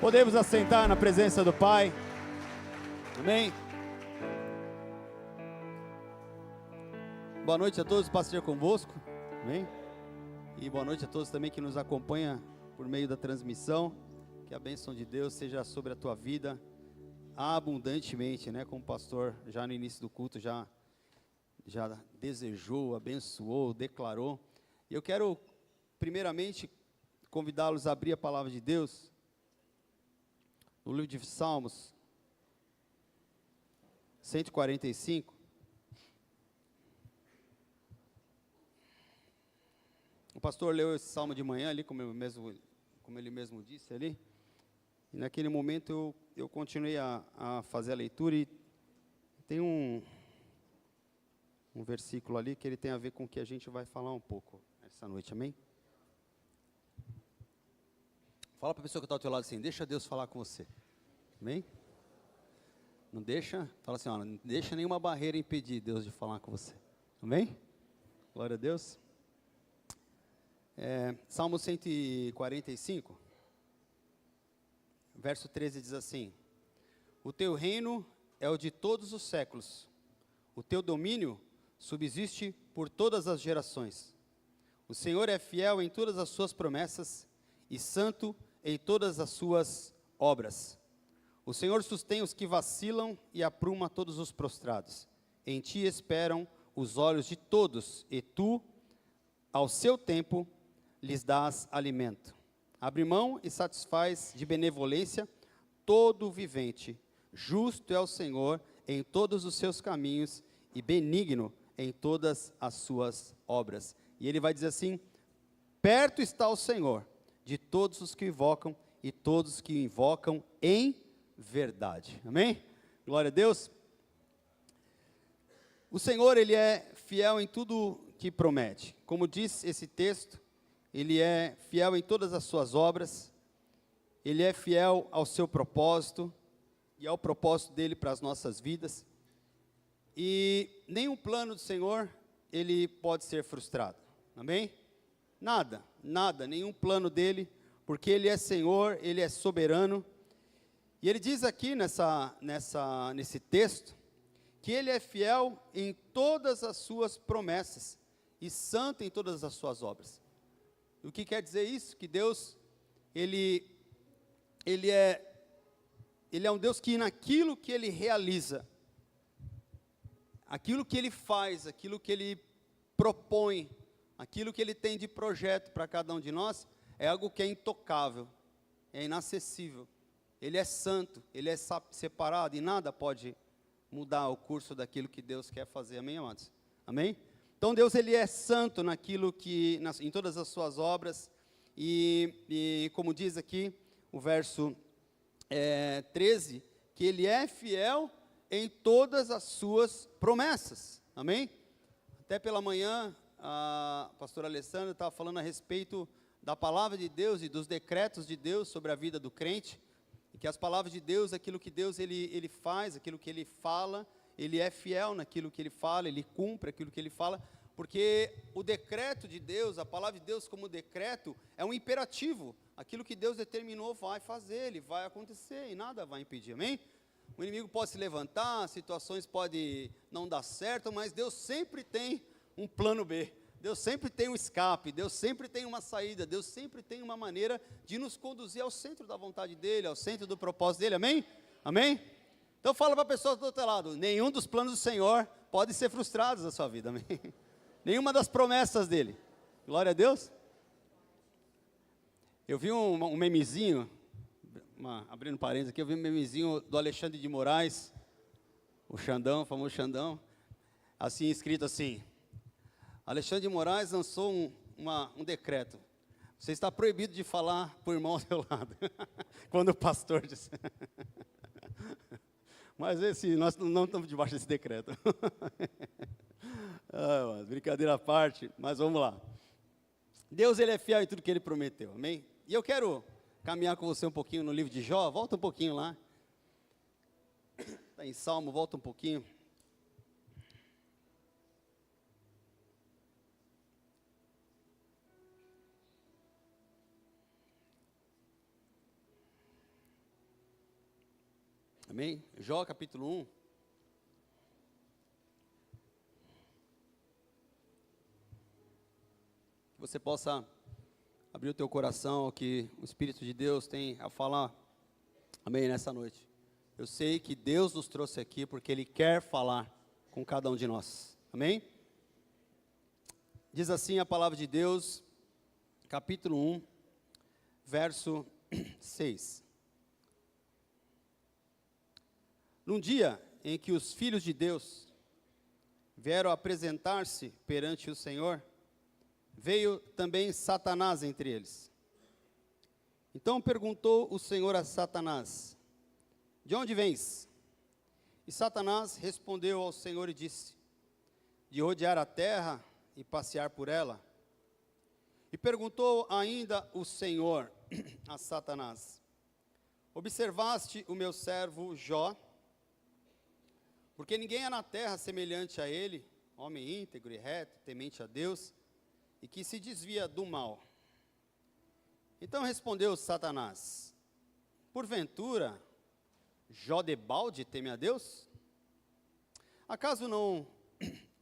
Podemos assentar na presença do Pai. Amém? Boa noite a todos, paz seja convosco. Amém? E boa noite a todos também que nos acompanham por meio da transmissão. Que a bênção de Deus seja sobre a tua vida abundantemente, né? Como o pastor já no início do culto já desejou, abençoou, declarou. E eu quero primeiramente convidá-los a abrir a palavra de Deus no livro de Salmos 145. O pastor leu esse salmo de manhã ali, como ele mesmo disse ali. E naquele momento eu continuei a fazer a leitura e tem um versículo ali que ele tem a ver com o que a gente vai falar um pouco essa noite, amém? Fala para a pessoa que está ao teu lado assim, deixa Deus falar com você, amém? Não deixa, fala assim, ó, não deixa nenhuma barreira impedir Deus de falar com você, amém? Glória a Deus. Salmo 145, verso 13 diz assim: o teu reino é o de todos os séculos, o teu domínio subsiste por todas as gerações. O Senhor é fiel em todas as suas promessas e santo em todas as suas obras. O Senhor sustém os que vacilam e apruma todos os prostrados. Em ti esperam os olhos de todos, e tu, ao seu tempo, lhes dás alimento. Abre mão e satisfaz de benevolência todo o vivente. Justo é o Senhor em todos os seus caminhos e benigno em todas as suas obras. E ele vai dizer assim: perto está o Senhor de todos os que o invocam e todos que o invocam em verdade. Amém? Glória a Deus. O Senhor, ele é fiel em tudo que promete. Como diz esse texto, ele é fiel em todas as suas obras, ele é fiel ao seu propósito e ao propósito dele para as nossas vidas. E nenhum plano do Senhor, ele pode ser frustrado. Amém? Nada, nenhum plano dele, porque ele é Senhor, ele é soberano. E ele diz aqui nesse texto, que ele é fiel em todas as suas promessas e santo em todas as suas obras. O que quer dizer isso? Que Deus, ele é um Deus que naquilo que ele realiza, aquilo que ele faz, aquilo que ele propõe, aquilo que ele tem de projeto para cada um de nós, é algo que é intocável, é inacessível. Ele é santo, ele é separado e nada pode mudar o curso daquilo que Deus quer fazer, amém, amados? Amém? Então Deus, ele é santo naquilo em todas as suas obras, e como diz aqui o verso 13, que ele é fiel em todas as suas promessas, amém? Até pela manhã, a pastora Alessandra estava falando a respeito da palavra de Deus e dos decretos de Deus sobre a vida do crente, e que as palavras de Deus, aquilo que Deus ele faz, aquilo que ele fala, ele é fiel naquilo que ele fala, ele cumpre aquilo que ele fala, porque o decreto de Deus, a palavra de Deus como decreto, é um imperativo. Aquilo que Deus determinou vai fazer, ele vai acontecer e nada vai impedir, amém? O inimigo pode se levantar, situações podem não dar certo, mas Deus sempre tem um plano B, Deus sempre tem um escape, Deus sempre tem uma saída, Deus sempre tem uma maneira de nos conduzir ao centro da vontade dEle, ao centro do propósito dEle, amém? Amém? Então fala para a pessoa do outro lado, nenhum dos planos do Senhor pode ser frustrado na sua vida, amém? Nenhuma das promessas dEle, glória a Deus. Eu vi um memezinho, abrindo parênteses aqui, eu vi um memezinho do Alexandre de Moraes, o Xandão, o famoso Xandão, assim, escrito assim: Alexandre de Moraes lançou um decreto: você está proibido de falar por irmão ao seu lado, quando o pastor disse. Mas nós não estamos debaixo desse decreto. Brincadeira à parte, mas vamos lá. Deus, ele é fiel em tudo que ele prometeu, amém? E eu quero caminhar com você um pouquinho no livro de Jó, volta um pouquinho lá. Está em Salmo, volta um pouquinho. Amém? Jó capítulo 1. Que você possa abrir o teu coração ao que o Espírito de Deus tem a falar. Amém? Nessa noite. Eu sei que Deus nos trouxe aqui porque Ele quer falar com cada um de nós. Amém? Diz assim a palavra de Deus, capítulo 1, verso 6. Num dia em que os filhos de Deus vieram apresentar-se perante o Senhor, veio também Satanás entre eles. Então perguntou o Senhor a Satanás: de onde vens? E Satanás respondeu ao Senhor e disse: de rodear a terra e passear por ela. E perguntou ainda o Senhor a Satanás: observaste o meu servo Jó? Porque ninguém há na terra semelhante a ele, homem íntegro e reto, temente a Deus, e que se desvia do mal. Então respondeu Satanás: porventura, Jó debalde teme a Deus? Acaso não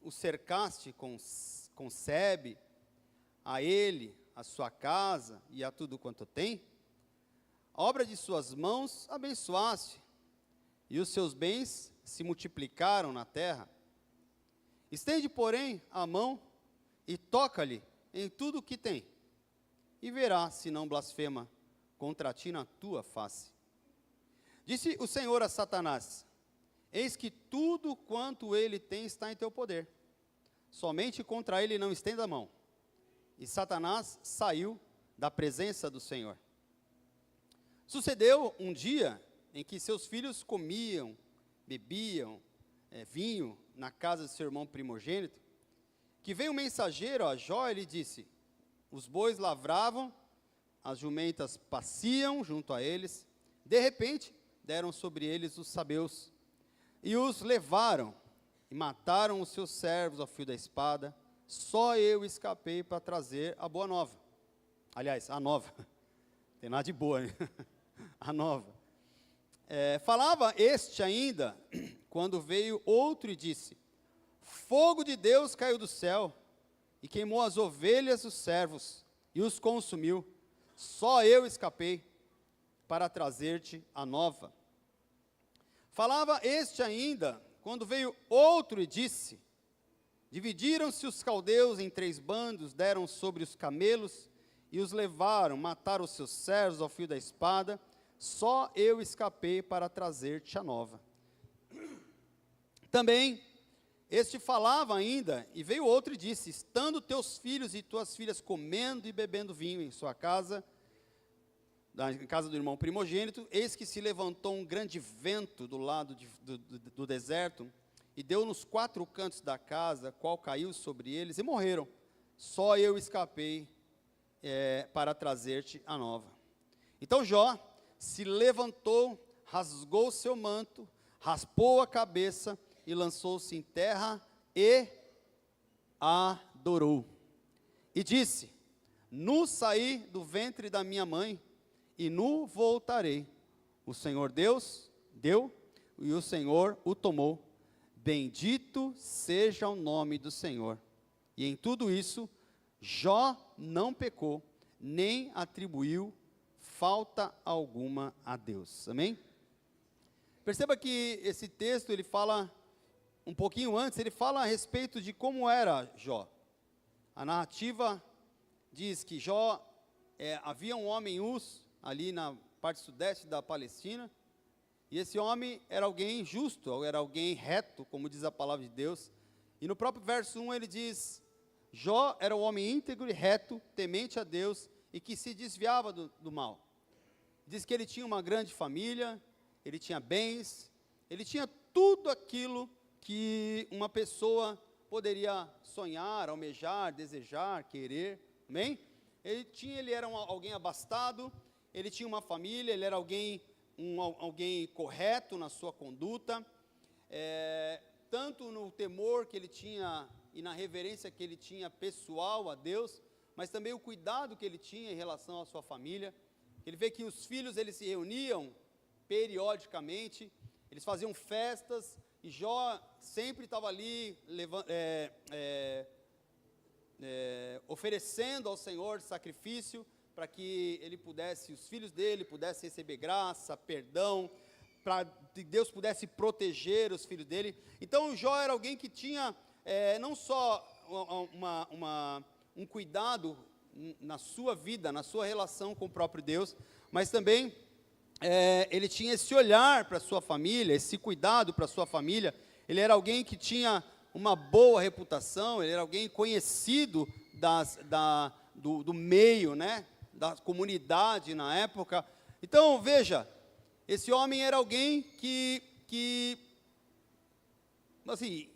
o cercaste com sebe, a ele, a sua casa e a tudo quanto tem? A obra de suas mãos abençoaste, e os seus bens se multiplicaram na terra. Estende, porém, a mão e toca-lhe em tudo o que tem, e verá se não blasfema contra ti na tua face. Disse o Senhor a Satanás: eis que tudo quanto ele tem está em teu poder, somente contra ele não estenda a mão. E Satanás saiu da presença do Senhor. Sucedeu um dia em que seus filhos comiam, bebiam vinho na casa de seu irmão primogênito, que veio um mensageiro a Jó e lhe disse: os bois lavravam, as jumentas pasciam junto a eles, de repente deram sobre eles os sabeus, e os levaram, e mataram os seus servos ao fio da espada. Só eu escapei para trazer a boa nova. Aliás, a nova. Tem nada de boa, né? A nova. Falava este ainda, quando veio outro e disse: fogo de Deus caiu do céu, e queimou as ovelhas dos servos, e os consumiu. Só eu escapei para trazer-te a nova. Falava este ainda, quando veio outro e disse: dividiram-se os caldeus em 3 bandos, deram sobre os camelos, e os levaram, mataram os seus servos ao fio da espada. Só eu escapei para trazer-te a nova. Também este falava ainda, e veio outro e disse: estando teus filhos e tuas filhas comendo e bebendo vinho em sua casa, na casa do irmão primogênito, eis que se levantou um grande vento do lado do deserto, e deu nos 4 cantos da casa, qual caiu sobre eles, e morreram. Só eu escapei para trazer-te a nova. Então Jó se levantou, rasgou seu manto, raspou a cabeça, e lançou-se em terra e adorou. E disse: nu saí do ventre da minha mãe, e nu voltarei. O Senhor Deus deu, e o Senhor o tomou. Bendito seja o nome do Senhor. E em tudo isso, Jó não pecou, nem atribuiu falta alguma a Deus. Amém? Perceba que esse texto, ele fala, um pouquinho antes, ele fala a respeito de como era Jó. A narrativa diz que Jó, havia um homem Uz, ali na parte sudeste da Palestina, e esse homem era alguém justo, era alguém reto, como diz a palavra de Deus. E no próprio verso 1 ele diz: Jó era um homem íntegro e reto, temente a Deus, e que se desviava do mal. Diz que ele tinha uma grande família, ele tinha bens, ele tinha tudo aquilo que uma pessoa poderia sonhar, almejar, desejar, querer, amém? Ele era alguém abastado, ele tinha uma família, ele era alguém correto na sua conduta, tanto no temor que ele tinha e na reverência que ele tinha pessoal a Deus, mas também o cuidado que ele tinha em relação à sua família. Ele vê que os filhos, eles se reuniam periodicamente, Eles faziam festas, e Jó sempre estava ali, oferecendo ao Senhor sacrifício, para que ele pudesse, os filhos dele pudessem receber graça, perdão, para que Deus pudesse proteger os filhos dele. Então Jó era alguém que tinha não só um cuidado na sua vida, na sua relação com o próprio Deus, mas também ele tinha esse olhar para a sua família, esse cuidado para a sua família. Ele era alguém que tinha uma boa reputação, ele era alguém conhecido do meio, né, da comunidade na época. Então, veja, esse homem era alguém que assim,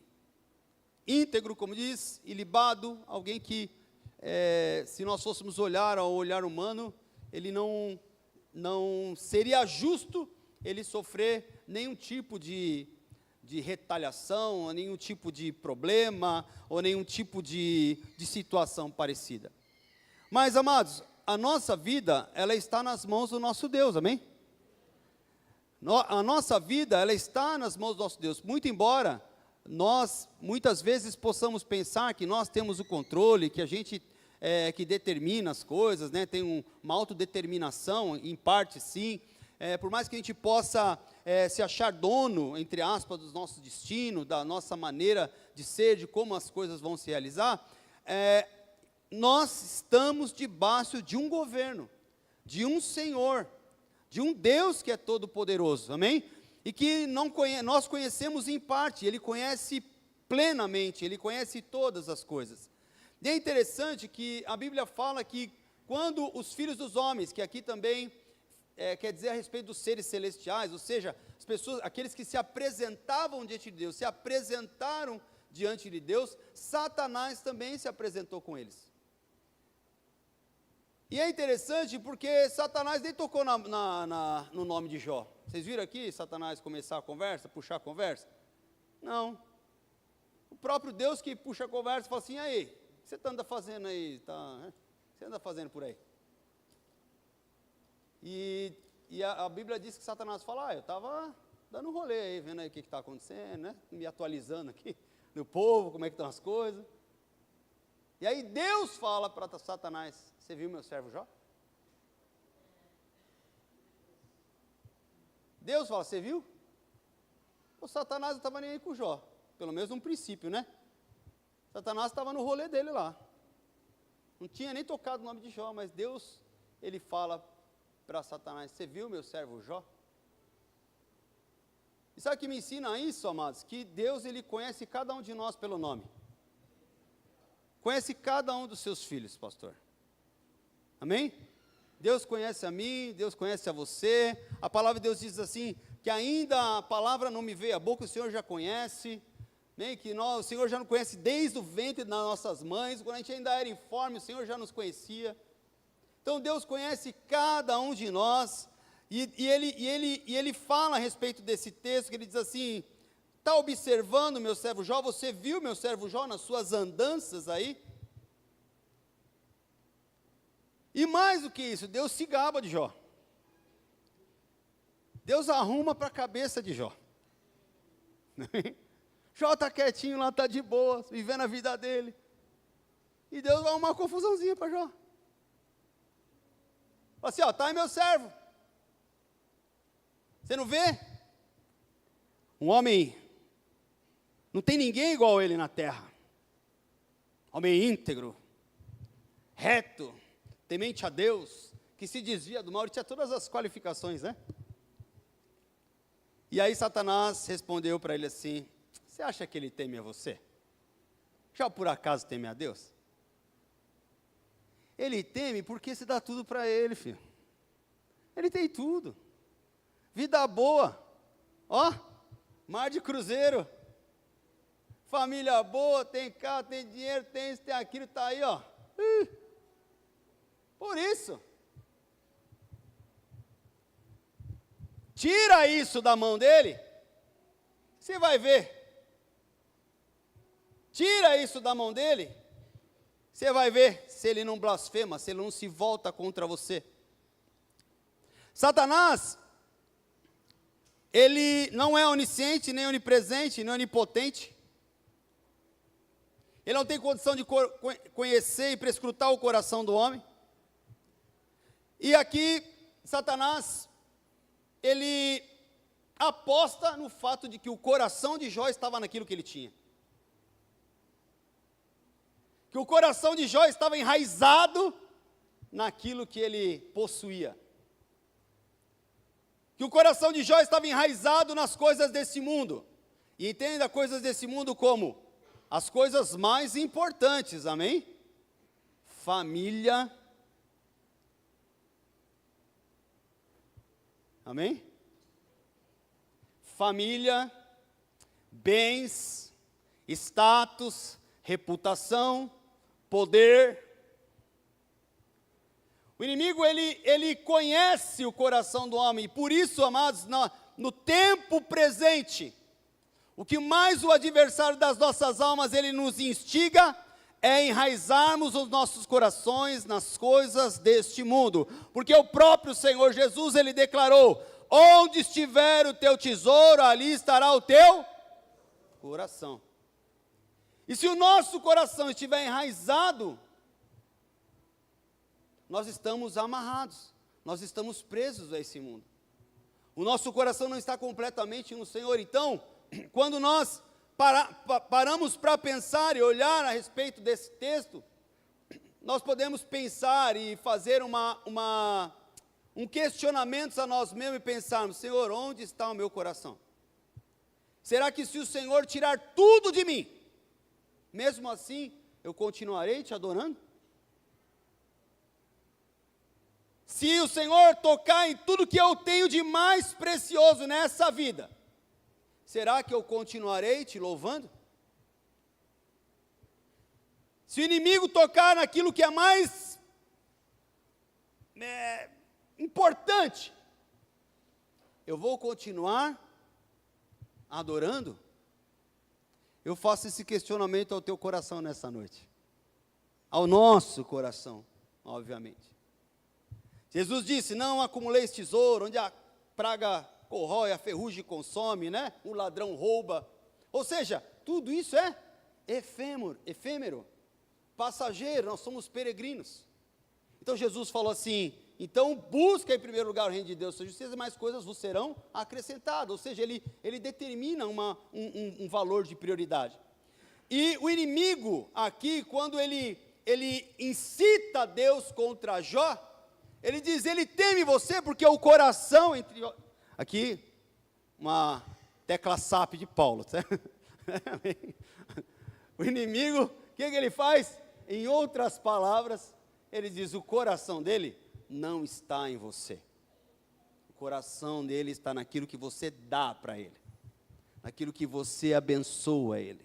íntegro, como diz, ilibado, alguém que, se nós fôssemos olhar ao olhar humano, ele não seria justo ele sofrer nenhum tipo de retaliação, nenhum tipo de problema, ou nenhum tipo de situação parecida. Mas, amados, a nossa vida, ela está nas mãos do nosso Deus, amém? A nossa vida, ela está nas mãos do nosso Deus, muito embora nós, muitas vezes, possamos pensar que nós temos o controle, que a gente que determina as coisas, né? Tem uma autodeterminação, em parte sim, por mais que a gente possa se achar dono, entre aspas, do nosso destino, da nossa maneira de ser, de como as coisas vão se realizar, nós estamos debaixo de um governo, de um Senhor, de um Deus que é todo-poderoso, amém? E que nós conhecemos em parte, Ele conhece plenamente, Ele conhece todas as coisas. E é interessante que a Bíblia fala que quando os filhos dos homens, que aqui também quer dizer a respeito dos seres celestiais, ou seja, as pessoas, aqueles que se apresentavam diante de Deus, se apresentaram diante de Deus, Satanás também se apresentou com eles. E é interessante porque Satanás nem tocou no nome de Jó. Vocês viram aqui Satanás começar a conversa, puxar a conversa? Não. O próprio Deus que puxa a conversa fala assim: aí, o que você anda fazendo aí? O que você anda fazendo por aí? E a Bíblia diz que Satanás fala: eu estava dando um rolê aí, vendo aí o que está acontecendo, né? Me atualizando aqui no povo, como é que estão as coisas. E aí Deus fala para Satanás: você viu meu servo Jó? Deus fala: você viu? O Satanás não estava nem aí com Jó, pelo menos no princípio, né? Satanás estava no rolê dele lá, não tinha nem tocado o nome de Jó, mas Deus, ele fala para Satanás: você viu meu servo Jó? E sabe o que me ensina isso, amados? Que Deus, ele conhece cada um de nós pelo nome, conhece cada um dos seus filhos, pastor. Amém? Deus conhece a mim, Deus conhece a você. A palavra de Deus diz assim, que ainda a palavra não me veio à boca, o Senhor já conhece, né? Que o Senhor já nos conhece desde o ventre das nossas mães, quando a gente ainda era informe, o Senhor já nos conhecia. Então Deus conhece cada um de nós, e ele fala a respeito desse texto, que ele diz assim: está observando meu servo Jó? Você viu meu servo Jó nas suas andanças aí? E mais do que isso, Deus se gaba de Jó. Deus arruma para a cabeça de Jó. Jó está quietinho lá, está de boa, vivendo a vida dele. E Deus vai arrumar uma confusãozinha para Jó. Fala assim: ó, está aí meu servo. Você não vê? Um homem, não tem ninguém igual a ele na terra. Homem íntegro, reto, temente a Deus, que se desvia do mal. Ele tinha todas as qualificações, né? E aí Satanás respondeu para ele assim: você acha que ele teme a você? Já por acaso teme a Deus? Ele teme porque se dá tudo para ele, filho. Ele tem tudo. Vida boa. Ó, mar de cruzeiro. Família boa, tem carro, tem dinheiro, tem isso, tem aquilo, está aí, ó. Por isso, tira isso da mão dele, você vai ver. Tira isso da mão dele, você vai ver se ele não blasfema, se ele não se volta contra você. Satanás, ele não é onisciente, nem onipresente, nem onipotente. Ele não tem condição de conhecer e prescrutar o coração do homem. E aqui, Satanás, ele aposta no fato de que o coração de Jó estava naquilo que ele tinha. Que o coração de Jó estava enraizado naquilo que ele possuía. Que o coração de Jó estava enraizado nas coisas desse mundo. E entenda coisas desse mundo como as coisas mais importantes, amém? Família. Amém? Família, bens, status, reputação, poder. O inimigo, ele conhece o coração do homem, e por isso, amados, no tempo presente, o que mais o adversário das nossas almas, ele nos instiga, é enraizarmos os nossos corações nas coisas deste mundo, porque o próprio Senhor Jesus, ele declarou, onde estiver o teu tesouro, ali estará o teu coração. E se o nosso coração estiver enraizado, nós estamos amarrados, nós estamos presos a esse mundo. O nosso coração não está completamente no Senhor. Então, quando nós paramos para pensar e olhar a respeito desse texto, nós podemos pensar e fazer um questionamento a nós mesmos e pensarmos, Senhor, onde está o meu coração? Será que se o Senhor tirar tudo de mim, mesmo assim, eu continuarei te adorando? Se o Senhor tocar em tudo que eu tenho de mais precioso nessa vida, será que eu continuarei te louvando? Se o inimigo tocar naquilo que é mais importante, eu vou continuar adorando? Eu faço esse questionamento ao teu coração nessa noite, ao nosso coração, obviamente. Jesus disse, não acumuleis tesouro, onde a praga corrói, a ferrugem consome, né? O ladrão rouba. Ou seja, tudo isso é efêmero, passageiro, nós somos peregrinos. Então Jesus falou assim, então busca em primeiro lugar o reino de Deus, sua justiça, e mais coisas vos serão acrescentadas. Ou seja, ele determina um valor de prioridade. E o inimigo aqui, quando ele incita Deus contra Jó, ele diz, ele teme você porque o coração entre... Aqui, uma tecla SAP de Paulo. O inimigo, o que ele faz? Em outras palavras, ele diz, o coração dele não está em você. O coração dele está naquilo que você dá para ele. Naquilo que você abençoa ele.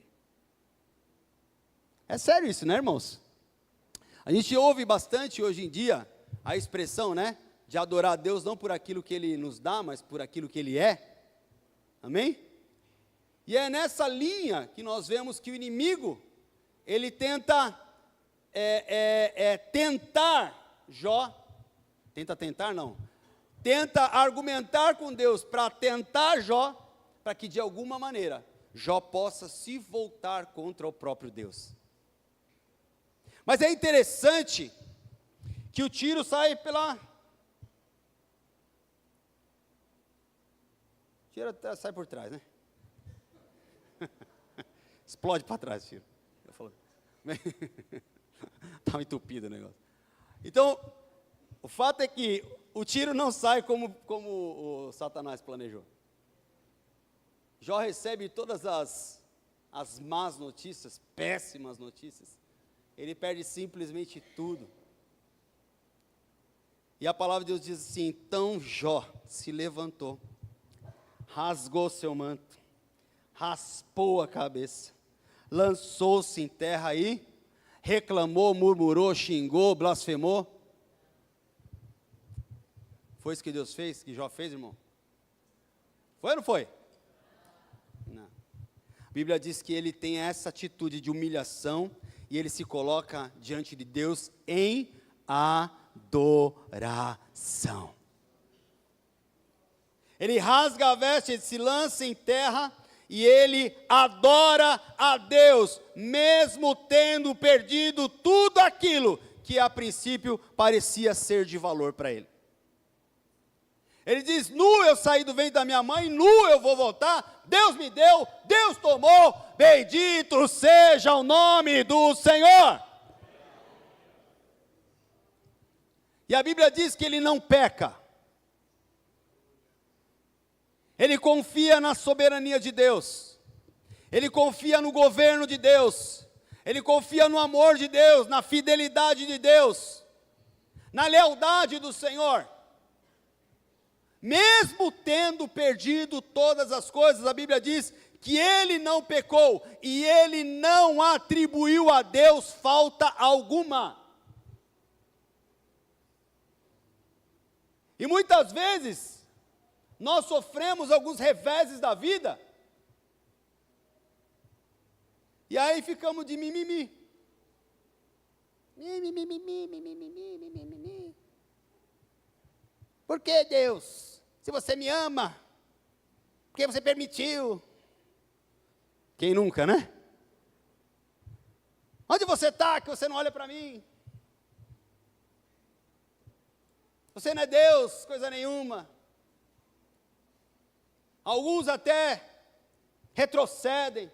É sério isso, né, irmãos? A gente ouve bastante hoje em dia a expressão, né, de adorar a Deus não por aquilo que Ele nos dá, mas por aquilo que Ele é. Amém? E é nessa linha que nós vemos que o inimigo, ele tenta tentar Jó, tenta argumentar com Deus para tentar Jó, para que de alguma maneira Jó possa se voltar contra o próprio Deus. Mas é interessante que o tiro sai pela... O tiro até sai por trás, né? Explode para trás o tiro. Estava entupido o negócio. Então, o fato é que o tiro não sai como o Satanás planejou. Jó recebe todas as más notícias, péssimas notícias. Ele perde simplesmente tudo. E a palavra de Deus diz assim, então Jó se levantou, rasgou seu manto, raspou a cabeça, lançou-se em terra e reclamou, murmurou, xingou, blasfemou. Foi isso que Deus fez, que Jó fez, irmão? Foi ou não foi? Não. A Bíblia diz que ele tem essa atitude de humilhação e ele se coloca diante de Deus em adoração. Ele rasga a veste, ele se lança em terra e ele adora a Deus, mesmo tendo perdido tudo aquilo que a princípio parecia ser de valor para ele. Ele diz: nu eu saí do ventre da minha mãe, nu eu vou voltar, Deus me deu, Deus tomou, bendito seja o nome do Senhor. E a Bíblia diz que ele não peca. Ele confia na soberania de Deus. Ele confia no governo de Deus. Ele confia no amor de Deus, na fidelidade de Deus, na lealdade do Senhor. Mesmo tendo perdido todas as coisas, a Bíblia diz que ele não pecou e ele não atribuiu a Deus falta alguma. E muitas vezes, nós sofremos alguns reveses da vida, e aí ficamos de mimimi. Por que, Deus? Se você me ama, por que você permitiu? Quem nunca, né? Onde você está que você não olha para mim? Você não é Deus, coisa nenhuma. Alguns até retrocedem,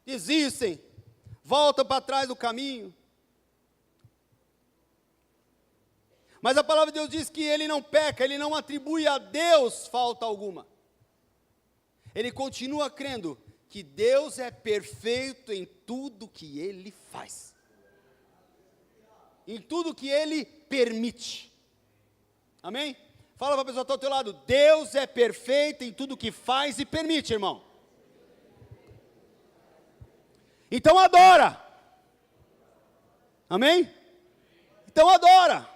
desistem, voltam para trás do caminho. Mas a palavra de Deus diz que ele não peca, ele não atribui a Deus falta alguma. Ele continua crendo que Deus é perfeito em tudo que ele faz, em tudo que ele permite. Amém? Fala para a pessoa que está ao teu lado: Deus é perfeito em tudo que faz e permite, irmão. Então adora. Amém? Então adora.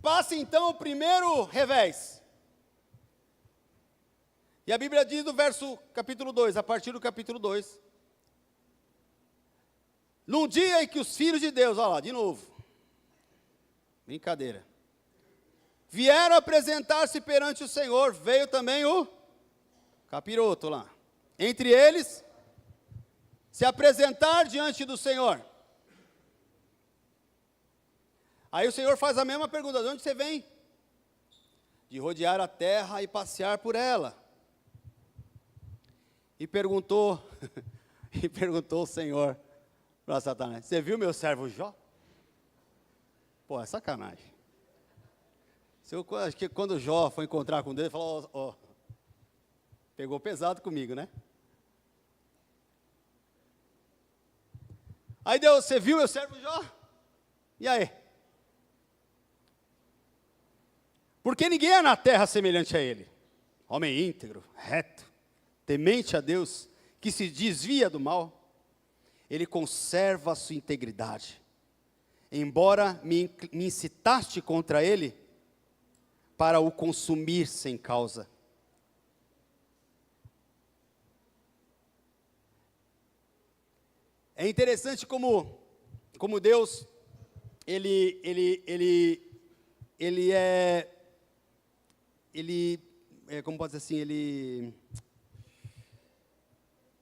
Passa então o primeiro revés. E a Bíblia diz no capítulo 2, a partir do capítulo 2. Num dia em que os filhos de Deus, olha lá, de novo. Brincadeira. Vieram apresentar-se perante o Senhor, veio também o capiroto lá. Entre eles, se apresentar diante do Senhor. Aí o Senhor faz a mesma pergunta: de onde você vem? De rodear a terra e passear por ela. E perguntou o Senhor para Satanás: você viu meu servo Jó? Pô, é sacanagem. Acho que quando Jó foi encontrar com Deus, ele falou: ó, pegou pesado comigo, né? Aí Deus: você viu meu servo Jó? E aí? Porque ninguém é na terra semelhante a ele. Homem íntegro, reto, temente a Deus, que se desvia do mal. Ele conserva a sua integridade. Embora me incitaste contra ele, para o consumir sem causa. É interessante como Deus, como pode dizer assim,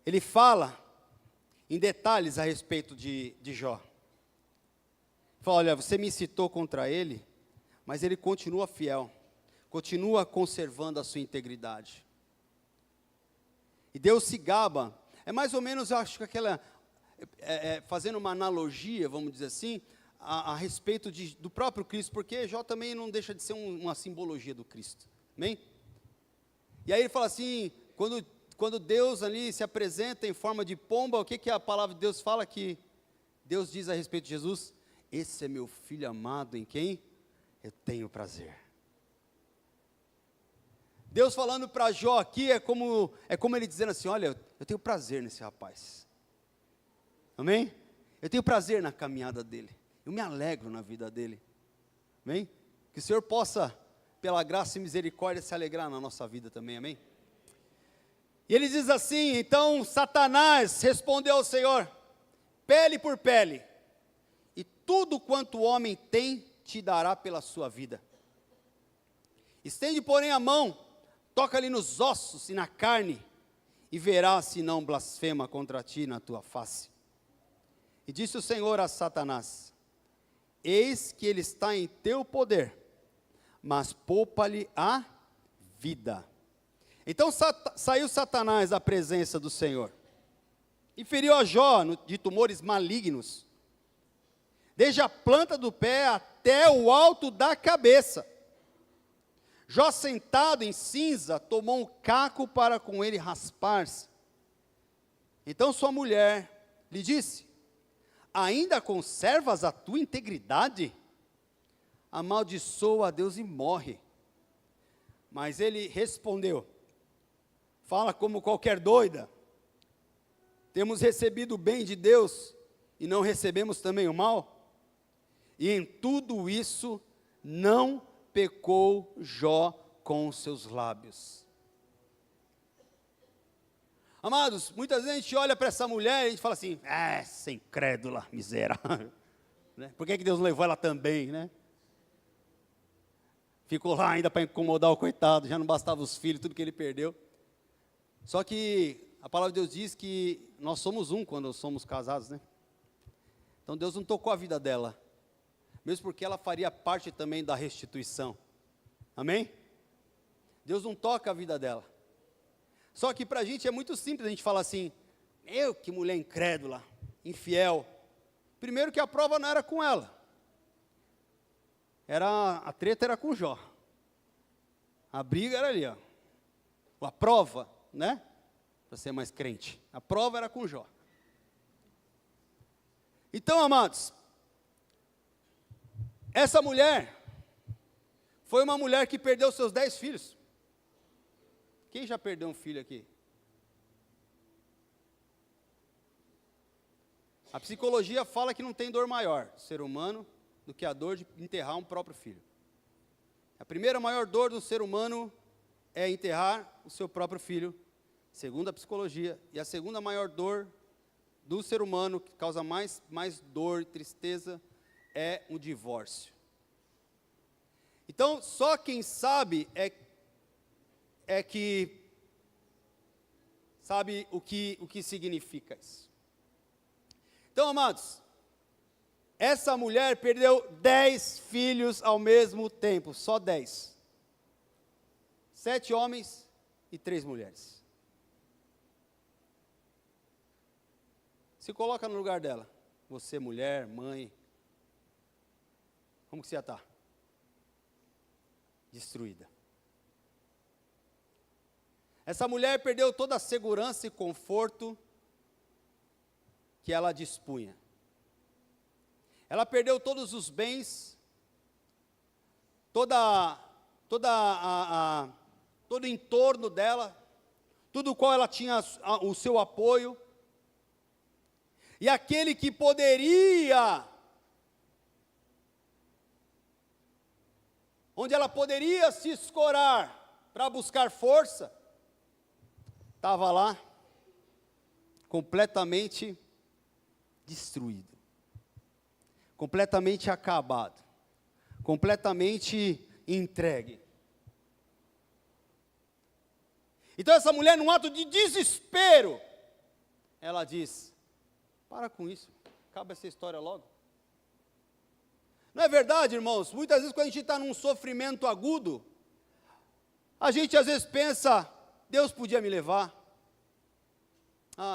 ele fala em detalhes a respeito de Jó. Fala: olha, você me incitou contra ele, mas ele continua fiel, continua conservando a sua integridade. E Deus se gaba, é mais ou menos, eu acho que fazendo uma analogia, vamos dizer assim, a respeito do próprio Cristo, porque Jó também não deixa de ser uma simbologia do Cristo, amém? E aí ele fala assim, quando Deus ali se apresenta em forma de pomba, o que a palavra de Deus fala que Deus diz a respeito de Jesus? Esse é meu filho amado em quem eu tenho prazer. Deus falando para Jó aqui é como ele dizendo assim: olha, eu tenho prazer nesse rapaz. Amém? Eu tenho prazer na caminhada dele. Eu me alegro na vida dele. Amém? Que o Senhor possa, pela graça e misericórdia, se alegrar na nossa vida também. Amém? E ele diz assim: então Satanás respondeu ao Senhor: pele por pele, e tudo quanto o homem tem te dará pela sua vida. Estende, porém, a mão, toca-lhe nos ossos e na carne, e verás se não blasfema contra ti na tua face. E disse o Senhor a Satanás: eis que ele está em teu poder, mas poupa-lhe a vida. Então saiu Satanás da presença do Senhor, e feriu a Jó de tumores malignos, desde a planta do pé até o alto da cabeça. Jó, sentado em cinza, tomou um caco para com ele raspar-se. Então sua mulher lhe disse: ainda conservas a tua integridade? Amaldiçoa a Deus e morre. Mas ele respondeu: fala como qualquer doida. Temos recebido o bem de Deus e não recebemos também o mal? E em tudo isso não pecou Jó com os seus lábios. Amados, muitas vezes a gente olha para essa mulher e a gente fala assim: essa incrédula, miserável. Né? Por que Deus não levou ela também, né? Ficou lá ainda para incomodar o coitado, já não bastava os filhos, tudo que ele perdeu. Só que a palavra de Deus diz que nós somos um quando somos casados, né? Então Deus não tocou a vida dela, mesmo porque ela faria parte também da restituição. Amém? Deus não toca a vida dela. Só que para a gente é muito simples a gente falar assim: que mulher incrédula, infiel. Primeiro que a prova não era com ela. A treta era com Jó. A briga era ali, ó. A prova, né? Para ser mais crente. A prova era com Jó. Então, amados, essa mulher foi uma mulher que perdeu seus 10 filhos. Quem já perdeu um filho aqui? A psicologia fala que não tem dor maior, ser humano, do que a dor de enterrar um próprio filho. A primeira maior dor do ser humano é enterrar o seu próprio filho, segundo a psicologia. E a segunda maior dor do ser humano, que causa mais dor e tristeza, é um divórcio. Então, só quem sabe é que sabe o que significa isso. Então, amados, essa mulher perdeu 10 filhos ao mesmo tempo, só 10. 7 homens e 3 mulheres. Se coloca no lugar dela, você mulher, mãe, como que você ia estar? Destruída. Essa mulher perdeu toda a segurança e conforto que ela dispunha. Ela perdeu todos os bens, todo o entorno dela, tudo o qual ela tinha o seu apoio. E aquele que poderia, onde ela poderia se escorar para buscar força, estava lá, completamente destruído, completamente acabado, completamente entregue. Então essa mulher, num ato de desespero, ela diz: para com isso, acaba essa história logo. Não é verdade, irmãos? Muitas vezes quando a gente está num sofrimento agudo, a gente às vezes pensa: Deus podia me levar.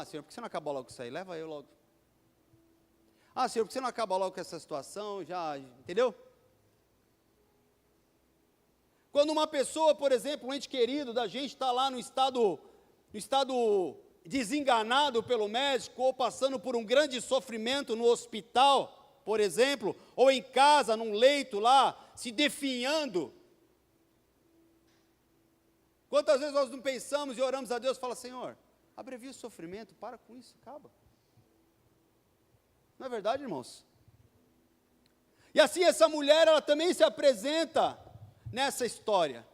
Senhor, por que você não acaba logo com isso aí? Leva eu logo. Senhor, por que você não acaba logo com essa situação? Entendeu? Quando uma pessoa, por exemplo, um ente querido da gente está lá no estado desenganado pelo médico, ou passando por um grande sofrimento no hospital, por exemplo, ou em casa, num leito lá, se definhando. Quantas vezes nós não pensamos e oramos a Deus e falamos: Senhor, abrevia o sofrimento, para com isso, acaba. Não é verdade, irmãos? E assim essa mulher, ela também se apresenta nessa história.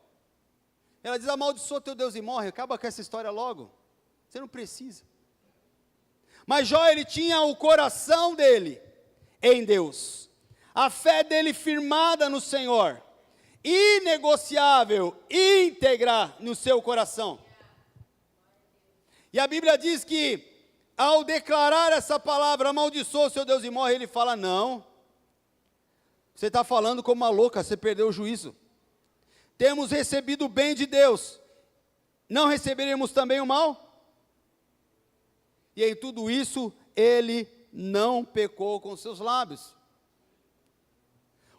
Ela diz: amaldiçoa teu Deus e morre, acaba com essa história logo. Você não precisa. Mas Jó, ele tinha o coração dele em Deus, a fé dele firmada no Senhor. inegociável, íntegra no seu coração. E a Bíblia diz que, ao declarar essa palavra, amaldiçoa o seu Deus e morre, ele fala, não, você está falando como uma louca, você perdeu o juízo. Temos recebido o bem de Deus, não receberemos também o mal? E em tudo isso, ele não pecou com seus lábios.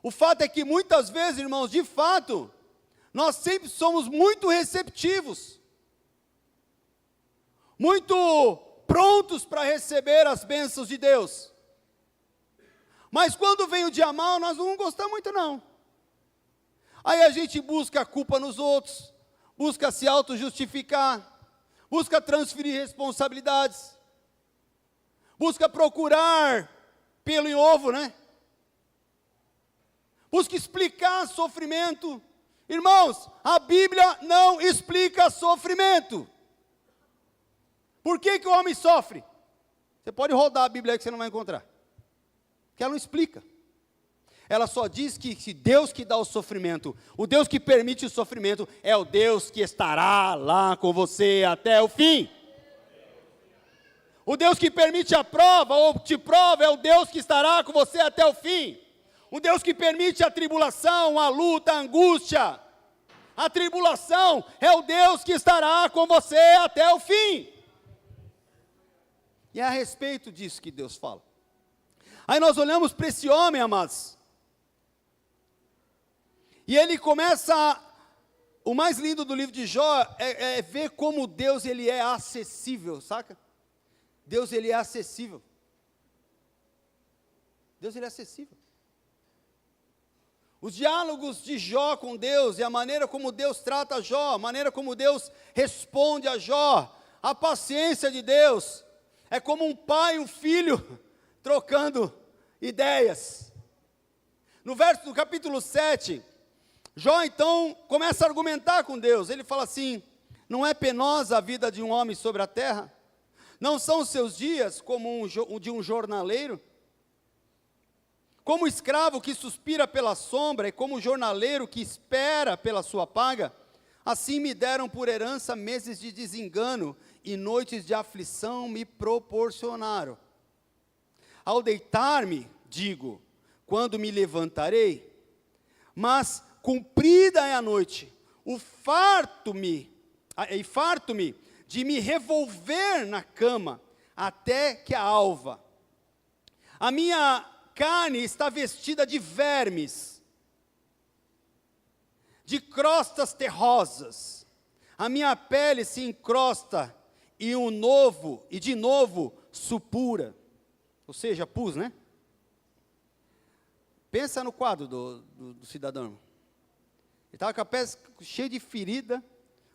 O fato é que muitas vezes, irmãos, de fato, nós sempre somos muito receptivos, muito prontos para receber as bênçãos de Deus. Mas quando vem o dia mal, nós não gostamos muito não. Aí a gente busca a culpa nos outros, busca se auto-justificar, busca transferir responsabilidades, busca procurar pelo em ovo, né? Busca explicar sofrimento. Irmãos, a Bíblia não explica sofrimento. Por que que o homem sofre? Você pode rodar a Bíblia aí que você não vai encontrar. Porque ela não explica. Ela só diz que se Deus que dá o sofrimento, o Deus que permite o sofrimento, é o Deus que estará lá com você até o fim. O Deus que permite a prova ou te prova é o Deus que estará com você até o fim. O Deus que permite a tribulação, a luta, a angústia, a tribulação, é o Deus que estará com você até o fim. E é a respeito disso que Deus fala. Aí nós olhamos para esse homem, amados, e ele começa, o mais lindo do livro de Jó é ver como Deus ele é acessível, saca? Deus ele é acessível. Deus ele é acessível. Os diálogos de Jó com Deus e a maneira como Deus trata Jó, a maneira como Deus responde a Jó, a paciência de Deus, é como um pai e um filho trocando ideias. No verso do capítulo 7, Jó então começa a argumentar com Deus. Ele fala assim: não é penosa a vida de um homem sobre a terra? Não são os seus dias como de um jornaleiro? Como o escravo que suspira pela sombra e como o jornaleiro que espera pela sua paga, assim me deram por herança meses de desengano e noites de aflição me proporcionaram. Ao deitar-me, digo, quando me levantarei? Mas cumprida é a noite, farto-me de me revolver na cama até que a alva. A minha carne está vestida de vermes, de crostas terrosas. A minha pele se encrosta e de novo supura. Ou seja, pus, né? Pensa no quadro do cidadão. Ele estava com a pele cheia de ferida,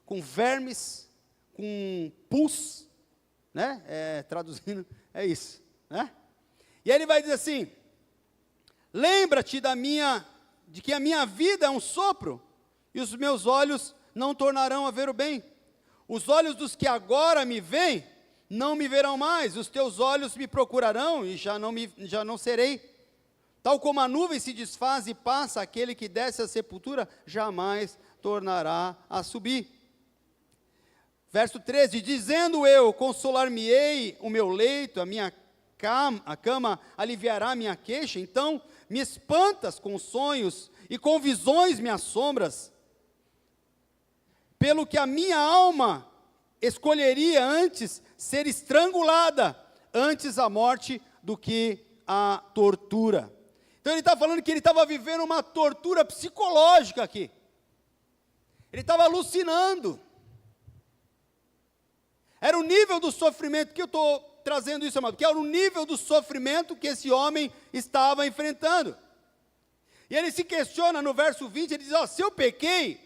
com vermes, com pus, né? Traduzindo, é isso, né? E aí ele vai dizer assim: lembra-te de que a minha vida é um sopro, e os meus olhos não tornarão a ver o bem. Os olhos dos que agora me veem, não me verão mais. Os teus olhos me procurarão, e já não serei. Tal como a nuvem se desfaz e passa, aquele que desce à sepultura, jamais tornará a subir. Verso 13, dizendo eu, consolar-me-ei o meu leito, a cama aliviará minha queixa, então me espantas com sonhos e com visões me assombras, pelo que a minha alma escolheria antes ser estrangulada, antes a morte do que a tortura. Então ele está falando que ele estava vivendo uma tortura psicológica aqui, ele estava alucinando, era o nível do sofrimento que eu estou trazendo isso, amado, que era o nível do sofrimento que esse homem estava enfrentando. E ele se questiona no verso 20, ele diz: se eu pequei,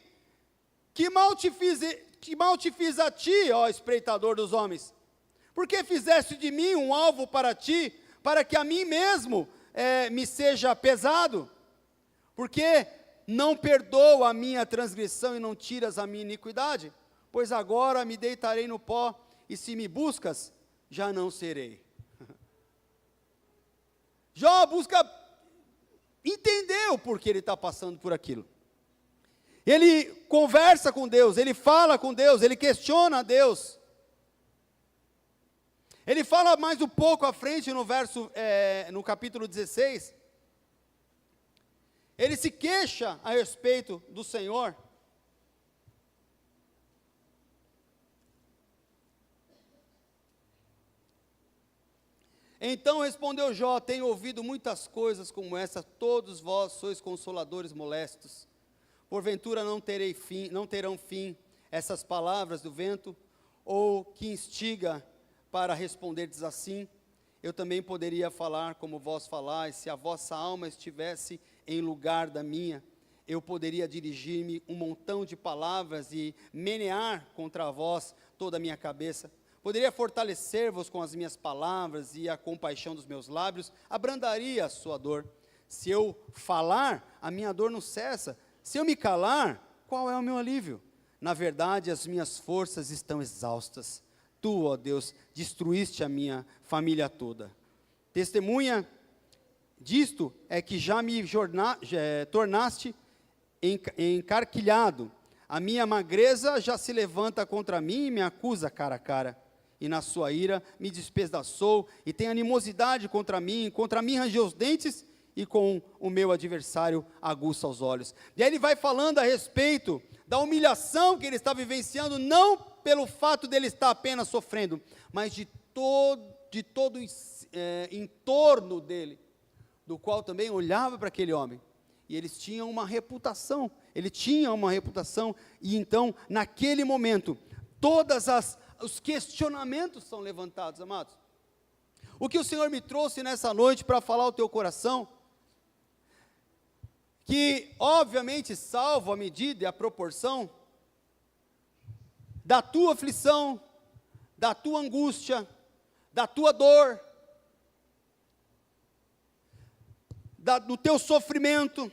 que mal te fiz a ti, ó espreitador dos homens? Por que fizeste de mim um alvo para ti, para que a mim mesmo me seja pesado? Porque não perdoa a minha transgressão e não tiras a minha iniquidade? Pois agora me deitarei no pó, e se me buscas, já não serei. Jó busca entender o porquê ele está passando por aquilo. Ele conversa com Deus, ele fala com Deus, ele questiona a Deus. Ele fala mais um pouco à frente no capítulo 16. Ele se queixa a respeito do Senhor. Então respondeu Jó: tenho ouvido muitas coisas como essa, todos vós sois consoladores molestos. Porventura não terão fim essas palavras do vento, ou que instiga para responderdes assim? Eu também poderia falar como vós falais, se a vossa alma estivesse em lugar da minha, eu poderia dirigir-me um montão de palavras e menear contra vós toda a minha cabeça. Poderia fortalecer-vos com as minhas palavras, e a compaixão dos meus lábios abrandaria a sua dor. Se eu falar, a minha dor não cessa. Se eu me calar, qual é o meu alívio? Na verdade, as minhas forças estão exaustas. Tu, ó Deus, destruíste a minha família toda. Testemunha disto é que já me tornaste encarquilhado. A minha magreza já se levanta contra mim e me acusa cara a cara. E na sua ira me despedaçou, e tem animosidade contra mim rangeu os dentes, e com o meu adversário aguça os olhos. E aí ele vai falando a respeito da humilhação que ele está vivenciando, não pelo fato dele estar apenas sofrendo, mas de todo entorno dele, do qual também olhava para aquele homem. E eles tinham uma reputação, e então, naquele momento, os questionamentos são levantados, amados. O que o Senhor me trouxe nessa noite para falar ao teu coração, que obviamente salvo a medida e a proporção da tua aflição, da tua angústia, da tua dor, do teu sofrimento,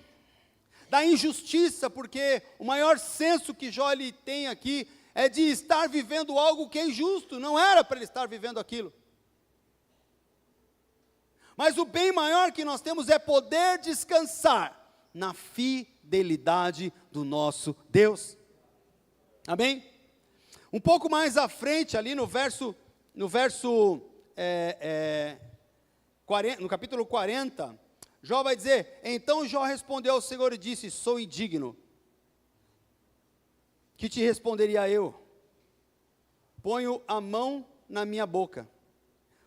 da injustiça, porque o maior senso que Jó ele tem aqui é de estar vivendo algo que é injusto, não era para ele estar vivendo aquilo. Mas o bem maior que nós temos é poder descansar na fidelidade do nosso Deus. Amém? Um pouco mais à frente, ali no capítulo 40, Jó vai dizer: então Jó respondeu ao Senhor e disse: sou indigno. Que te responderia eu? Ponho a mão na minha boca.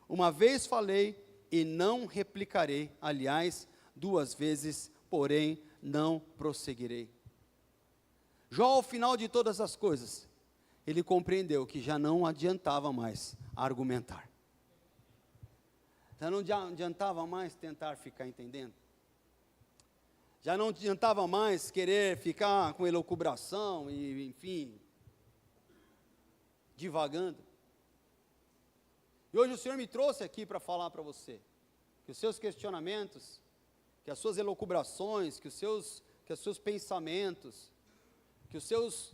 Uma vez falei e não replicarei. Aliás, 2 vezes, porém, não prosseguirei. Jó, ao final de todas as coisas, ele compreendeu que já não adiantava mais argumentar. Já não adiantava mais tentar ficar entendendo. Já não adiantava mais querer ficar com elucubração e, enfim, divagando. E hoje o Senhor me trouxe aqui para falar para você que os seus questionamentos, que as suas elucubrações, que os seus pensamentos, que os seus,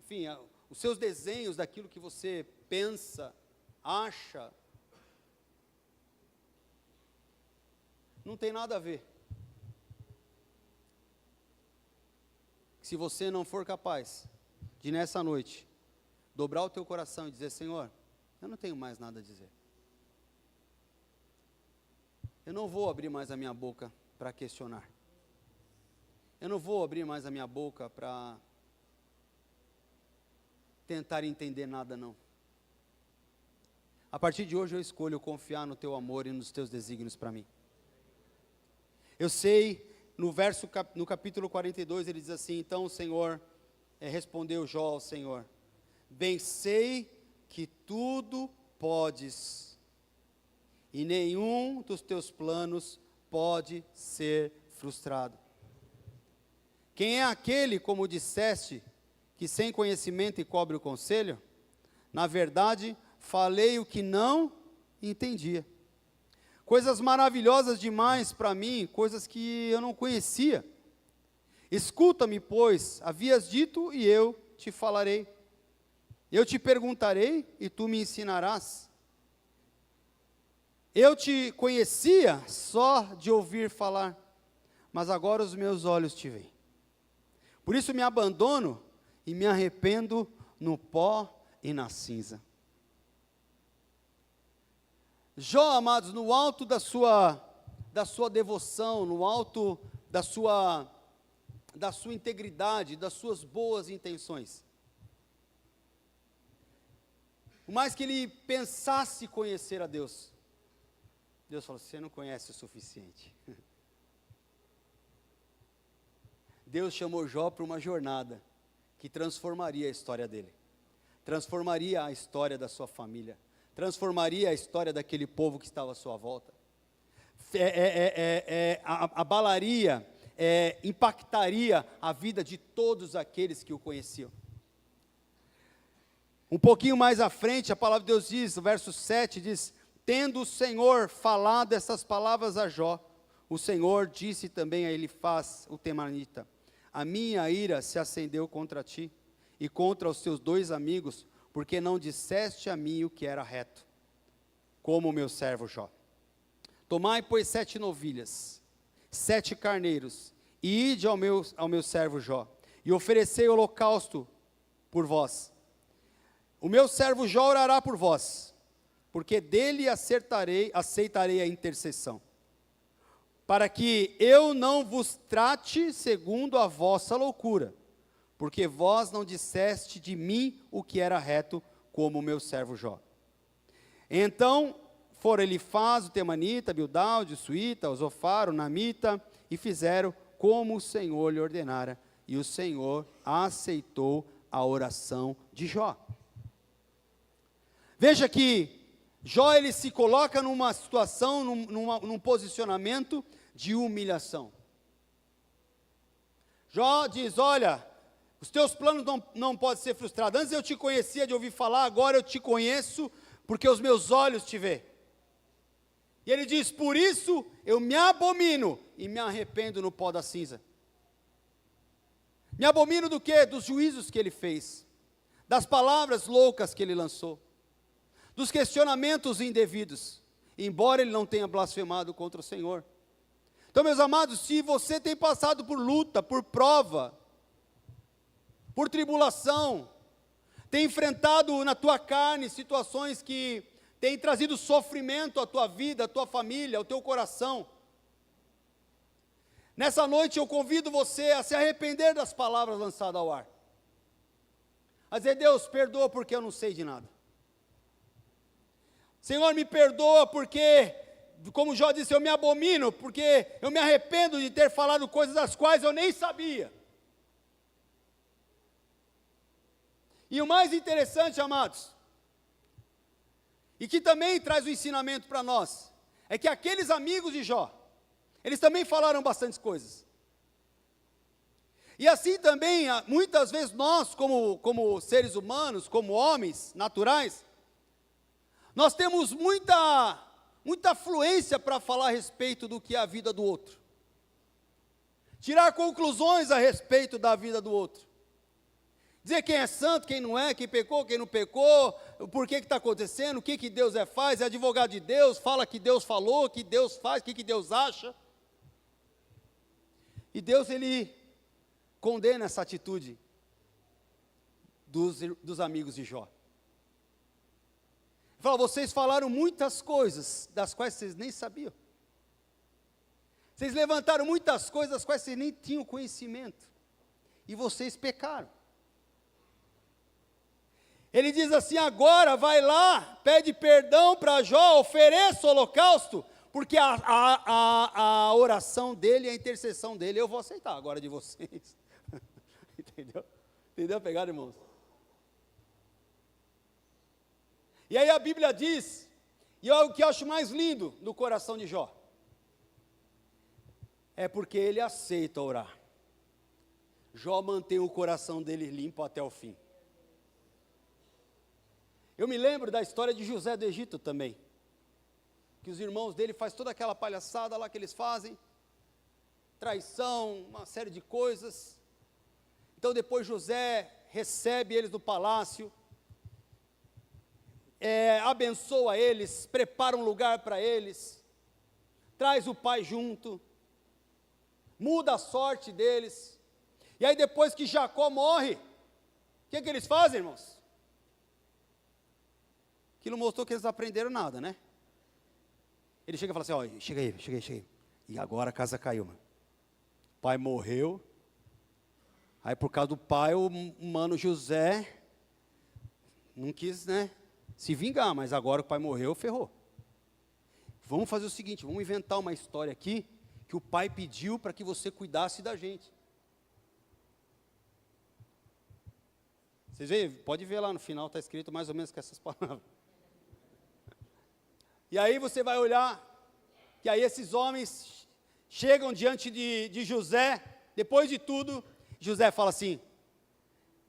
enfim, os seus desenhos daquilo que você pensa, acha, não tem nada a ver. Se você não for capaz de nessa noite dobrar o teu coração e dizer: Senhor, eu não tenho mais nada a dizer. Eu não vou abrir mais a minha boca para questionar. Eu não vou abrir mais a minha boca para tentar entender nada, não. A partir de hoje eu escolho confiar no teu amor e nos teus desígnios para mim. Eu sei, no capítulo 42, ele diz assim: então o Senhor respondeu Jó ao Senhor: bem sei que tudo podes, e nenhum dos teus planos pode ser frustrado. Quem é aquele, como disseste, que sem conhecimento encobre o conselho? Na verdade, falei o que não entendia. Coisas maravilhosas demais para mim, coisas que eu não conhecia. Escuta-me, pois, havias dito e eu te falarei. Eu te perguntarei e tu me ensinarás. Eu te conhecia só de ouvir falar, mas agora os meus olhos te veem. Por isso me abandono e me arrependo no pó e na cinza. Jó, amados, no alto da sua devoção, no alto da sua integridade, das suas boas intenções, por mais que ele pensasse conhecer a Deus, Deus falou: você não conhece o suficiente. Deus chamou Jó para uma jornada que transformaria a história dele, transformaria a história da sua família, transformaria a história daquele povo que estava à sua volta, abalaria, impactaria a vida de todos aqueles que o conheciam. Um pouquinho mais à frente, a palavra de Deus diz, no verso 7, diz: tendo o Senhor falado essas palavras a Jó, o Senhor disse também a Elifaz, o temanita: a minha ira se acendeu contra ti e contra os teus 2 amigos, porque não disseste a mim o que era reto, como o meu servo Jó. Tomai, pois, 7 novilhas, 7 carneiros, e ide ao meu servo Jó, e oferecei holocausto por vós. O meu servo Jó orará por vós, porque dele aceitarei a intercessão, para que eu não vos trate segundo a vossa loucura, porque vós não disseste de mim o que era reto, como o meu servo Jó. Então foram Elifaz, o temanita, Bildade, o suíta, o Zofar, o namita, e fizeram como o Senhor lhe ordenara, e o Senhor aceitou a oração de Jó. Veja que Jó, ele se coloca numa situação, num posicionamento de humilhação. Jó diz: olha, os teus planos não podem ser frustrados. Antes eu te conhecia de ouvir falar, agora eu te conheço, porque os meus olhos te veem. E ele diz: por isso eu me abomino e me arrependo no pó da cinza. Me abomino do quê? Dos juízos que ele fez, das palavras loucas que ele lançou, dos questionamentos indevidos, embora ele não tenha blasfemado contra o Senhor. Então, meus amados, se você tem passado por luta, por prova, por tribulação, tem enfrentado na tua carne situações que têm trazido sofrimento à tua vida, à tua família, ao teu coração, nessa noite eu convido você a se arrepender das palavras lançadas ao ar, a dizer: Deus, perdoa porque eu não sei de nada. Senhor, me perdoa porque, como Jó disse, eu me abomino, porque eu me arrependo de ter falado coisas das quais eu nem sabia. E o mais interessante, amados, e que também traz um ensinamento para nós, é que aqueles amigos de Jó, eles também falaram bastante coisas. E assim também, muitas vezes nós, como seres humanos, como homens naturais, nós temos muita fluência para falar a respeito do que é a vida do outro, tirar conclusões a respeito da vida do outro, dizer quem é santo, quem não é, quem pecou, quem não pecou, por que está acontecendo, o que Deus faz, é advogado de Deus, fala que Deus falou, que Deus faz, o que Deus acha. E Deus, ele condena essa atitude dos amigos de Jó. Fala: vocês falaram muitas coisas das quais vocês nem sabiam. Vocês levantaram muitas coisas das quais vocês nem tinham conhecimento. E vocês pecaram. Ele diz assim: agora vai lá, pede perdão para Jó, ofereça o holocausto, porque a oração dele, a intercessão dele, eu vou aceitar agora de vocês. Entendeu? Entendeu a pegada, irmãos? E aí a Bíblia diz, e é o que eu acho mais lindo no coração de Jó, é porque ele aceita orar. Jó mantém o coração dele limpo até o fim. Eu me lembro da história de José do Egito também, que os irmãos dele fazem toda aquela palhaçada lá que eles fazem, traição, uma série de coisas. Então depois José recebe eles no palácio, abençoa eles, prepara um lugar para eles, traz o pai junto, muda a sorte deles. E aí depois que Jacó morre, o que eles fazem, irmãos? Aquilo mostrou que eles não aprenderam nada, né? Ele chega e fala assim, ó, chega aí. E agora a casa caiu, mano. O pai morreu. Aí por causa do pai, o mano José não quis, né, se vingar, mas agora o pai morreu, ferrou. Vamos fazer o seguinte, vamos inventar uma história aqui, que o pai pediu para que você cuidasse da gente. Vocês veem, pode ver lá no final, está escrito mais ou menos com essas palavras. E aí você vai olhar, que aí esses homens chegam diante de José, depois de tudo, José fala assim,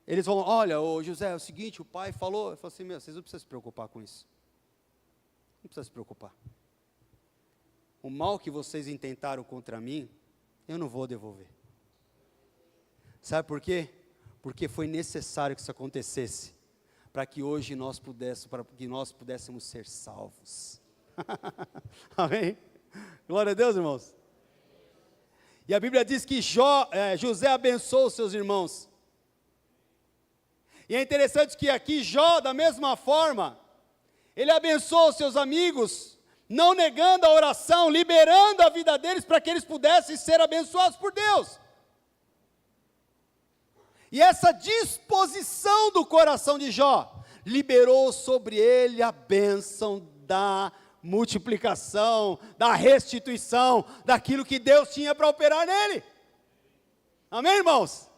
eles vão, olha, ô José, é o seguinte, o pai falou, eu falo assim, meu, vocês não precisam se preocupar com isso. Não precisa se preocupar. O mal que vocês intentaram contra mim, eu não vou devolver. Sabe por quê? Porque foi necessário que isso acontecesse, para que hoje nós pudéssemos ser salvos. Amém? Glória a Deus, irmãos. E a Bíblia diz que José abençoou os seus irmãos. E é interessante que aqui Jó, da mesma forma, ele abençoou os seus amigos, não negando a oração, liberando a vida deles para que eles pudessem ser abençoados por Deus. E essa disposição do coração de Jó liberou sobre ele a bênção da multiplicação, da restituição, daquilo que Deus tinha para operar nele. Amém, irmãos?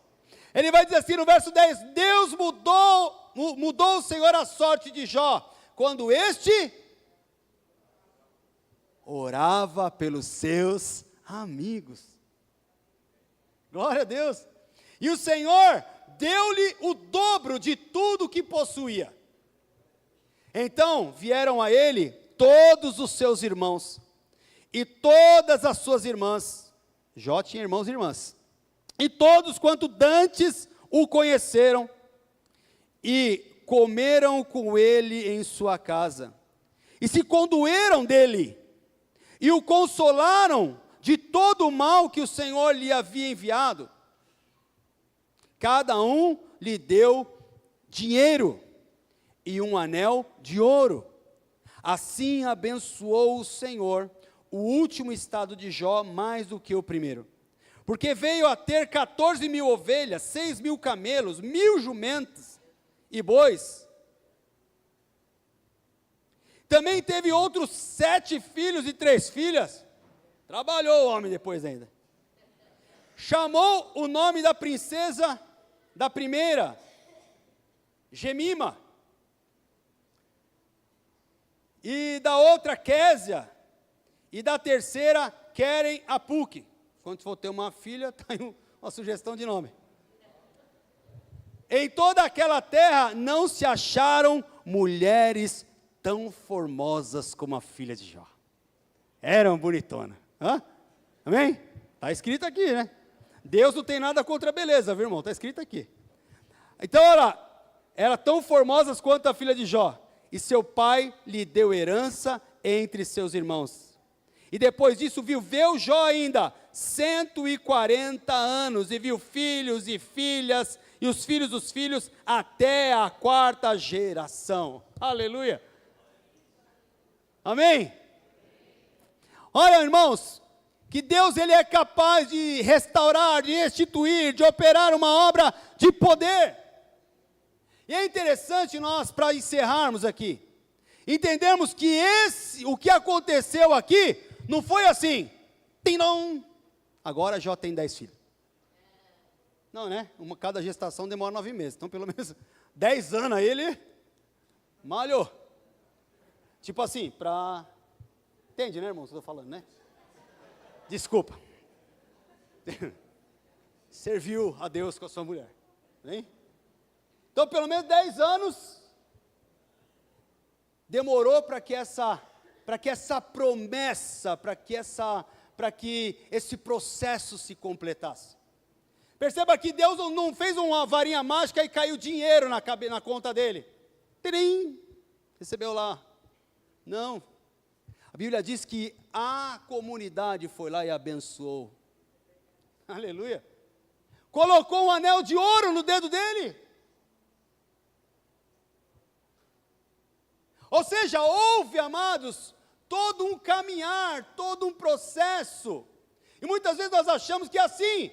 Ele vai dizer assim no verso 10, Deus mudou o Senhor a sorte de Jó, quando este orava pelos seus amigos. Glória a Deus. E o Senhor deu-lhe o dobro de tudo que possuía. Então vieram a ele todos os seus irmãos e todas as suas irmãs. Jó tinha irmãos e irmãs. E todos quanto dantes o conheceram e comeram com ele em sua casa. E se condoeram dele e o consolaram de todo o mal que o Senhor lhe havia enviado. Cada um lhe deu dinheiro e um anel de ouro. Assim abençoou o Senhor o último estado de Jó mais do que o primeiro. Porque veio a ter 14.000 ovelhas, 6.000 camelos, 1.000 jumentos e bois. Também teve outros 7 filhos e 3 filhas. Trabalhou o homem depois ainda. Chamou o nome da princesa, da primeira, Gemima. E da outra, Késia. E da terceira, Querem Apuque. Quando for ter uma filha, está aí uma sugestão de nome. Em toda aquela terra não se acharam mulheres tão formosas como a filha de Jó. Eram bonitonas. Amém? Está escrito aqui, né? Deus não tem nada contra a beleza, viu, irmão? Está escrito aqui. Então, olha, eram tão formosas quanto a filha de Jó. E seu pai lhe deu herança entre seus irmãos. E depois disso viveu Jó ainda 140 anos, e viu filhos e filhas, e os filhos dos filhos, até a 4ª geração. Aleluia. Amém? Olha, irmãos, que Deus ele é capaz de restaurar, de restituir, de operar uma obra de poder. E é interessante nós, para encerrarmos aqui, entendermos que o que aconteceu aqui, não foi assim, agora Jó tem 10 filhos. Não, né? Cada gestação demora 9 meses, então pelo menos 10 anos aí ele malhou. Tipo assim, entende, né, irmão, o que eu estou falando, né? Desculpa. Serviu a Deus com a sua mulher, hein? Então pelo menos 10 anos demorou para que essa promessa, para que esse processo se completasse. Perceba que Deus não fez uma varinha mágica e caiu dinheiro na conta dele. Tirim, recebeu lá. Não. A Bíblia diz que a comunidade foi lá e abençoou. Aleluia. Colocou um anel de ouro no dedo dele. Ou seja, houve, amados, todo um caminhar, todo um processo. E muitas vezes nós achamos que é assim.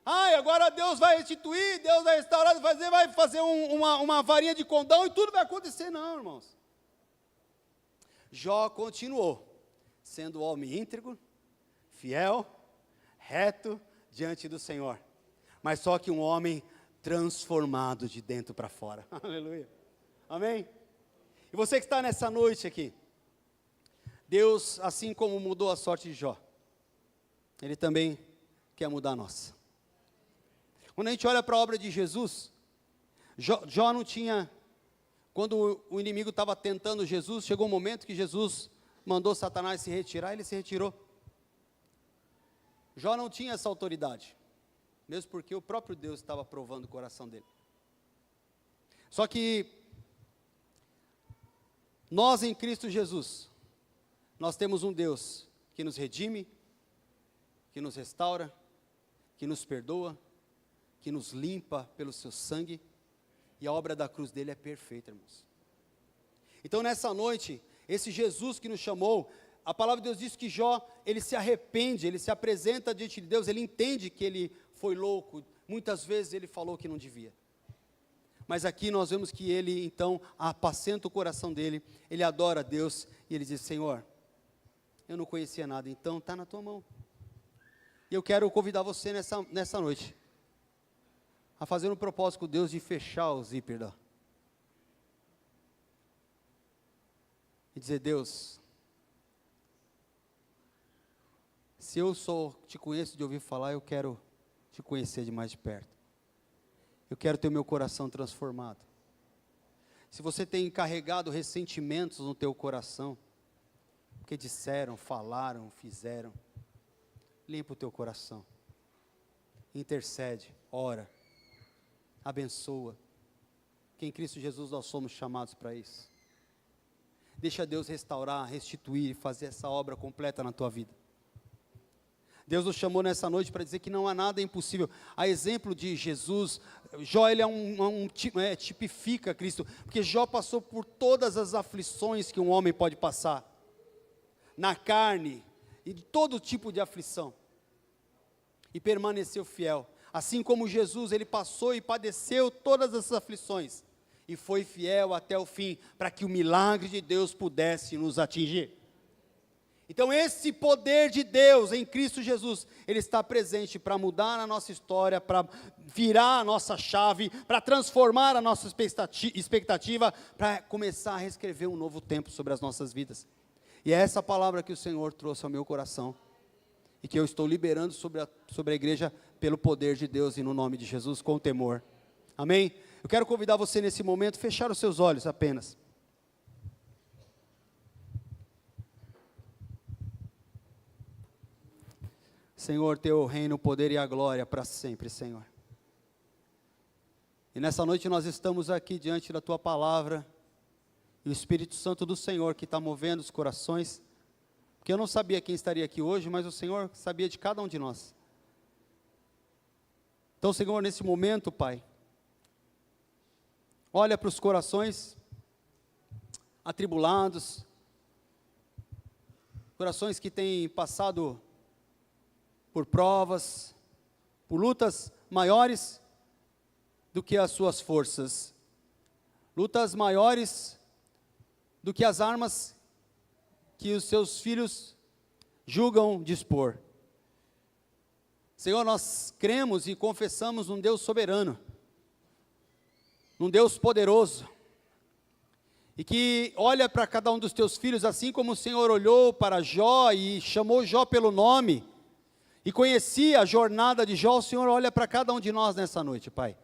Agora Deus vai restituir, Deus vai restaurar, vai fazer uma varinha de condão e tudo vai acontecer. Não, irmãos. Jó continuou sendo homem íntegro, fiel, reto diante do Senhor. Mas só que um homem transformado de dentro para fora. Aleluia. Amém? E você que está nessa noite aqui, Deus, assim como mudou a sorte de Jó, Ele também quer mudar a nossa. Quando a gente olha para a obra de Jesus, Jó não tinha, quando o inimigo estava tentando Jesus, chegou um momento que Jesus mandou Satanás se retirar, ele se retirou. Jó não tinha essa autoridade, mesmo porque o próprio Deus estava provando o coração dele. Só que nós em Cristo Jesus, nós temos um Deus que nos redime, que nos restaura, que nos perdoa, que nos limpa pelo seu sangue, e a obra da cruz dele é perfeita, irmãos. Então nessa noite, esse Jesus que nos chamou, a palavra de Deus diz que Jó, ele se arrepende, ele se apresenta diante de Deus, ele entende que ele foi louco, muitas vezes ele falou que não devia. Mas aqui nós vemos que ele então apacenta o coração dele, ele adora a Deus, e ele diz: Senhor, eu não conhecia nada, então está na tua mão. E eu quero convidar você nessa noite, a fazer um propósito com Deus de fechar o zíper e dizer: Deus, se eu só te conheço de ouvir falar, eu quero te conhecer de mais de perto. Eu quero ter o meu coração transformado. Se você tem carregado ressentimentos no teu coração, porque disseram, falaram, fizeram, limpa o teu coração. Intercede, ora, abençoa. Que em Cristo Jesus nós somos chamados para isso. Deixa Deus restaurar, restituir, fazer essa obra completa na tua vida. Deus nos chamou nessa noite para dizer que não há nada impossível. A exemplo de Jesus, Jó, ele tipifica Cristo, porque Jó passou por todas as aflições que um homem pode passar, na carne, e de todo tipo de aflição, e permaneceu fiel. Assim como Jesus, ele passou e padeceu todas essas aflições, e foi fiel até o fim, para que o milagre de Deus pudesse nos atingir. Então esse poder de Deus em Cristo Jesus, ele está presente para mudar a nossa história, para virar a nossa chave, para transformar a nossa expectativa, para começar a reescrever um novo tempo sobre as nossas vidas. E é essa palavra que o Senhor trouxe ao meu coração, e que eu estou liberando sobre a igreja, pelo poder de Deus e no nome de Jesus, com temor. Amém? Eu quero convidar você nesse momento, fechar os seus olhos apenas. Senhor, teu reino, o poder e a glória para sempre, Senhor. E nessa noite nós estamos aqui diante da tua palavra, e o Espírito Santo do Senhor que está movendo os corações, porque eu não sabia quem estaria aqui hoje, mas o Senhor sabia de cada um de nós. Então, Senhor, nesse momento, Pai, olha para os corações atribulados, corações que têm passado por provas, por lutas maiores do que as suas forças, lutas maiores do que as armas que os seus filhos julgam dispor. Senhor, nós cremos e confessamos num Deus soberano, num Deus poderoso, e que olha para cada um dos teus filhos, assim como o Senhor olhou para Jó e chamou Jó pelo nome, e conhecia a jornada de Jó. O Senhor olha para cada um de nós nessa noite, Pai.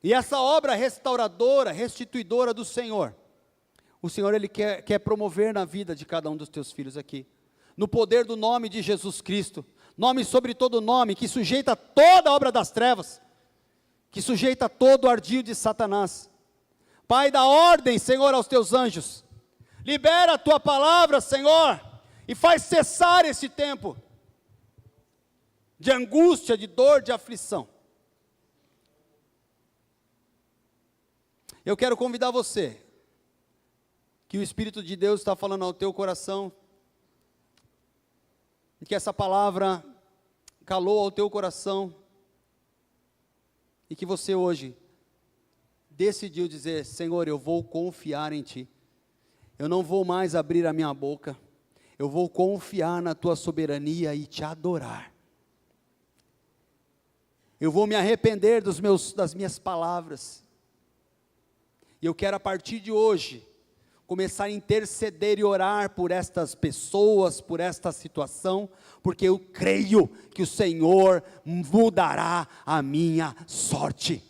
E essa obra restauradora, restituidora do Senhor, o Senhor, Ele quer promover na vida de cada um dos teus filhos aqui, no poder do nome de Jesus Cristo, nome sobre todo nome, que sujeita toda a obra das trevas, que sujeita todo o ardil de Satanás. Pai, dá ordem, Senhor, aos teus anjos, libera a tua palavra, Senhor, e faz cessar esse tempo, de angústia, de dor, de aflição. Eu quero convidar você, que o Espírito de Deus está falando ao teu coração, e que essa palavra calou ao teu coração, e que você hoje decidiu dizer: Senhor, eu vou confiar em Ti, eu não vou mais abrir a minha boca, eu vou confiar na Tua soberania e Te adorar. Eu vou me arrepender das minhas palavras, e eu quero a partir de hoje, começar a interceder e orar por estas pessoas, por esta situação, porque eu creio que o Senhor mudará a minha sorte.